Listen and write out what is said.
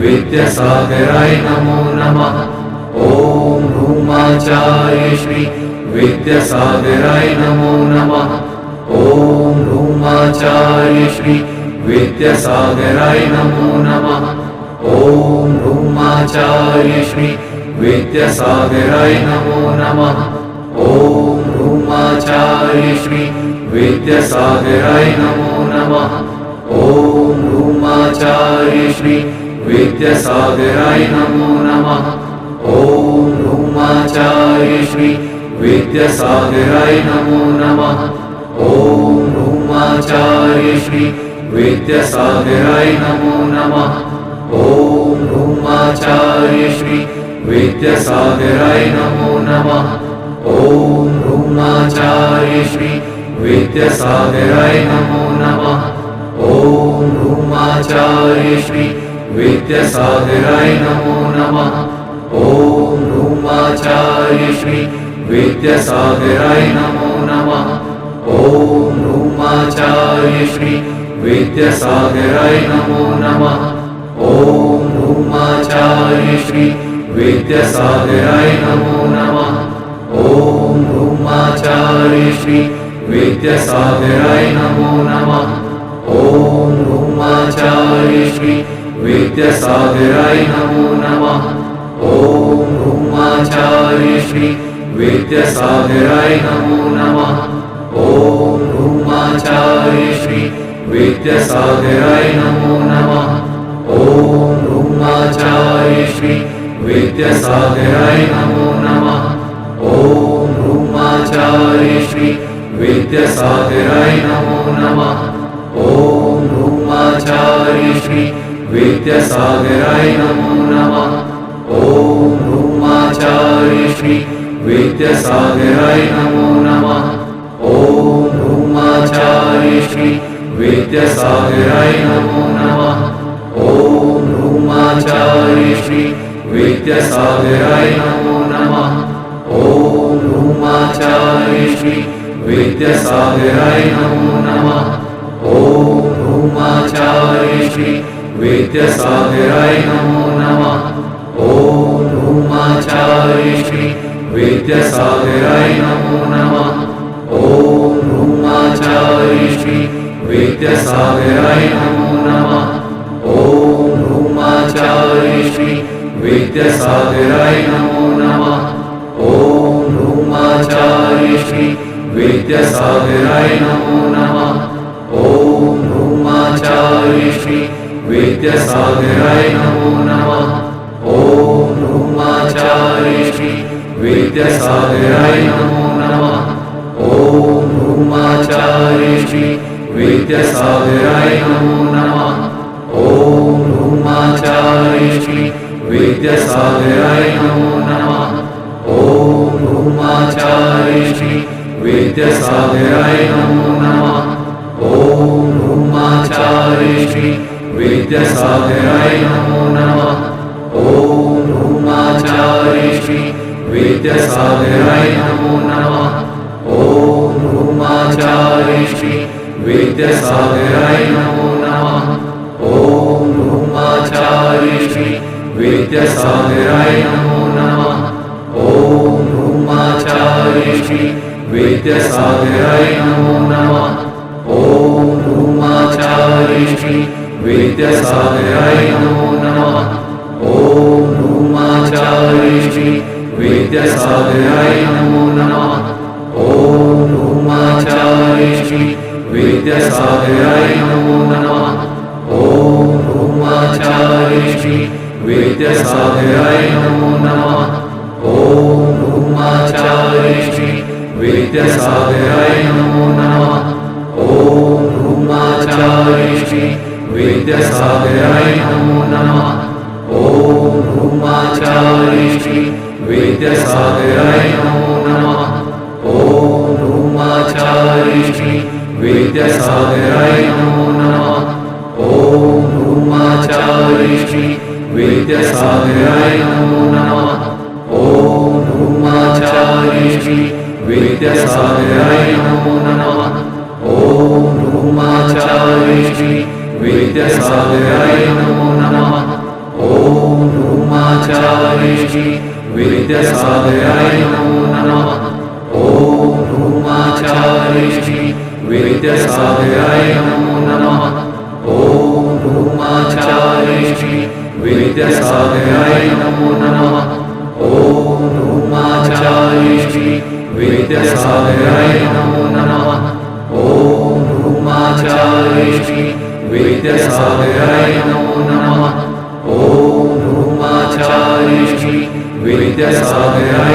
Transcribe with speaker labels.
Speaker 1: विद्यासागराय नमो नमः। ॐ ह्रूमाचार्य श्री विद्यासागराय नमो नमः। ॐ ह्रूमाचार्य श्री विद्यासागराय नमो नमः। ॐ ह्रूमाचार्य श्री विद्यासागराय नमो नमः। ॐ ह्रूमाचार्य श्री विद्यासागराय नमो नमः। ॐ ह्रूमाचार्य श्री विद्यासागराय नमो नमः। ॐ ह्रूमाचार्य श्री विद्यासागराय नमो नमः। ॐ ह्रूमाचार्य श्री विद्यासागराय नमो नमः। ॐ ह्रूमाचार्य श्री विद्यासागराय नमो नमः। ॐ ह्रूमाचार्य श्री विद्यासागराय नमो नमः। ॐ ह्रूमाचार्य श्री विद्यासागराय नमो नमः। ॐ ह्रूमाचार्य श्री विद्यासागराय नमो नमः। ॐ ह्रूमाचार्य श्री विद्यासागराय नमो नमः। ॐ ह्रूमाचार्य श्री विद्यासागराय नमो नमः। ॐ ह्रूमाचार्य श्री विद्यासागराय नमो नमः। ॐ ह्रूमाचार्य श्री विद्यासागराय नमो नमः। ॐ ह्रूमाचार्य श्री विद्यासागराय नमो नमः। ॐ ह्रूमाचार्य श्री विद्यासागराय नमो नमः। ॐ ह्रूमाचार्य श्री विद्यासागराय नमो नमः। ॐ ह्रूमाचार्य श्री विद्यासागराय नमो नमः। ॐ ह्रूमाचार्य श्री विद्यासागराय नमो नमः। ॐ ह्रूमाचार्य श्री विद्यासागराय नमो नमः। ॐ ह्रूमाचार्य श्री विद्यासागराय नमो नमः। ॐ ह्रूमाचार्य श्री विद्यासागराय नमो नमः। ॐ ह्रूमाचार्य श्री विद्यासागराय नमो नमः। ॐ ह्रूमाचार्य श्री विद्यासागराय नमो नमः। ॐ ह्रूमाचार्य श्री विद्यासागराय नमो नमः। ॐ ह्रूमाचार्य श्री विद्यासागराय नमो नमः। ॐ ह्रूमाचार्य श्री विद्यासागराय नमो नमः। ॐ ह्रूमाचार्य श्री विद्यासागराय नमो नमः। ॐ ह्रूमाचार्य श्री विद्यासागराय नमो नमः। ॐ ह्रूमाचार्य श्री विद्यासागराय नमो नमः। ॐ ह्रूमाचार्य श्री विद्यासागराय नमो नमः। ॐ ह्रूमाचार्य श्री विद्यासागराय नमो नमः। ॐ ह्रूमाचार्य श्री विद्यासागराय नमो नमः। ॐ ह्रूमाचार्य श्री विद्यासागराय नमो नमः। ॐ ह्रूमाचार्य श्री विद्यासागराय नमो नमः। ॐ ह्रूमाचार्य श्री विद्यासागराय नमो नमः। ॐ ह्रूमाचार्य श्री विद्यासागराय नमो नमः। ॐ ह्रूमाचार्य श्री विद्यासागराय नमो नमः। ॐ ह्रूमाचार्य श्री विद्यासागराय नमो नमः। ॐ ह्रूमाचार्य श्री विद्यासागराय नमो नमः। ॐ ह्रूमाचार्य श्री विद्यासागराय नमो नमः। ॐ ह्रूमाचार्य श्री विद्यासागराय नमो नमः। ॐ ह्रूमाचार्य श्री विद्यासागराय नमो नमः। ॐ ह्रूमाचार्य श्री विद्यासागराय नमो नमः। ॐ ह्रूमाचार्य श्री विद्यासागराय नमो नमः। ॐ ह्रूमाचार्य श्री विद्यासागराय नमो नमः। ॐ ह्रूमाचार्य श्री विद्यासागराय नमो नमः। ॐ ह्रूमाचार्य श्री विद्यासागराय नमो नमः। ॐ ह्रूमाचार्य श्री विद्यासागराय नमो नमः। विद्यासागराय नमो नमः। ॐ ह्रूमाचार्य श्री विद्यासागराय नमो नमः। ॐ ह्रूमाचार्य श्री विद्यासागराय नमो नमः। ॐ ह्रूमाचार्य श्री विद्यासागराय नमो नमः। ॐ ह्रूमाचार्य श्री विद्यासागराय नमो नमः। ॐ ह्रूमाचार्य श्री विद्यासागराय